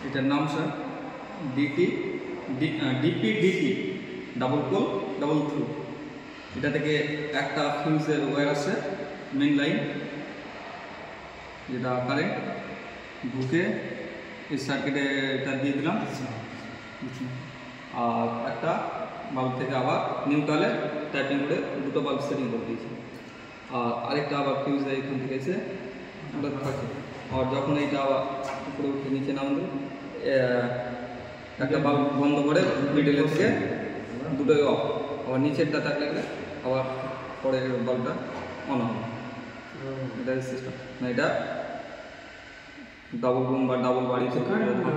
এটার নাম sir DPDT double pole double throw. এটা থেকে একটা ফিউজের ওয়্যার আছে, মেইন লাইন, যেটা কারেন্ট ঢুকে এই সার্কিটে এটা দিয়ে দিলাম। আর একটা বাল্ব থেকে আবার নিউট্রালে টাইপিং করে দুটো বাল্ব সেটিং করে দিয়েছি। আর আরেকটা আবার ফিউজে এখান থেকে এসে ওটা থাকে। আর যখন এইটা আবার উপরে উঠে নিচে নামবে, একটা বাল্ব বন্ধ করে মিডলে থেকে দুটোই অফ, আবার নিচেরটা থাকলে আবার পরে বাল্বটা অন হবে। এটা সিস্টেম না, এটা ডাবল রুম বা ডাবল বাড়ি থেকে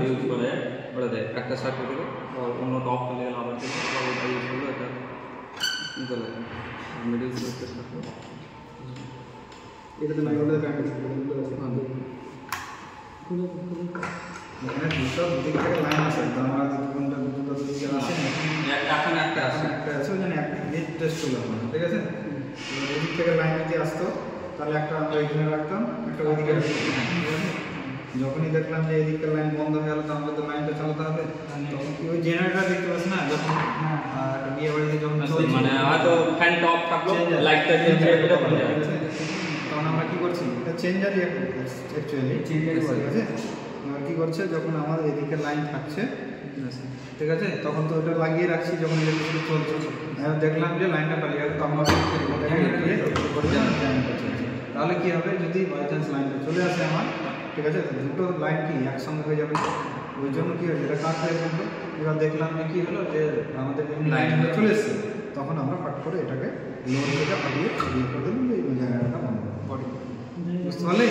ইউজ করে ওটা দেয় একটা সার্কিট থেকে, আর অন্যটা অফ করলে আবার ওটা ইউজ করলে এটা চলে যায় মিডিল সুইচের সাথে। এটাতে না হলে কারেন্ট এখানে দুটো দিক থেকে লাইন আছে, আমরা কোনটা দুটো দিকে আছে এখন একটা আছে ওই জন্য একটা নেট টেস্ট করলাম, ঠিক আছে। এই দিক থেকে লাইন যদি আসতো তাহলে একটা আমরা এখানে রাখতাম, একটা ওইদিকে যখনই দেখলাম যে এদিকে লাইন বন্ধ হয়ে গেল, তাহলে তো লাইনটা চালাতে হবে। তখন কি ওই জেনারেটর দেখতে পাচ্ছ না, যখন বিয়ে বাড়িতে যখন মানে হয়তো ফ্যানটা অফ থাকলো, লাইটটা চেঞ্জ হয়ে গেল, তখন আমরা কি করছি, এটা চেঞ্জারই অ্যাকচুয়ালি চেঞ্জারই বলে, ঠিক আছে। কি করছে, যখন আমার এদিকে লাইন থাকছে, ঠিক আছে, তখন তো ওটা লাগিয়ে রাখছি, যখন ইলেকট্রিসিটি চলছে দেখলাম যে লাইনটা পালিয়ে গেল, তো আমরা তাহলে কি হবে, যদি বাই চান্স লাইনটা চলে আসে আমার, ঠিক আছে, দুটো লাইন কি একসঙ্গে হয়ে যাবে, ওই জন্য কি হয়েছে, এটা কাট হয়ে গেল। এবার দেখলাম যে কী হলো, যে আমাদের লাইনটা চলে এসছে, তখন আমরা ফাট করে এটাকে লোড থেকে হারিয়ে করে দিলাম, এই জায়গাটা বন্ধ করে, বুঝতে পারলে।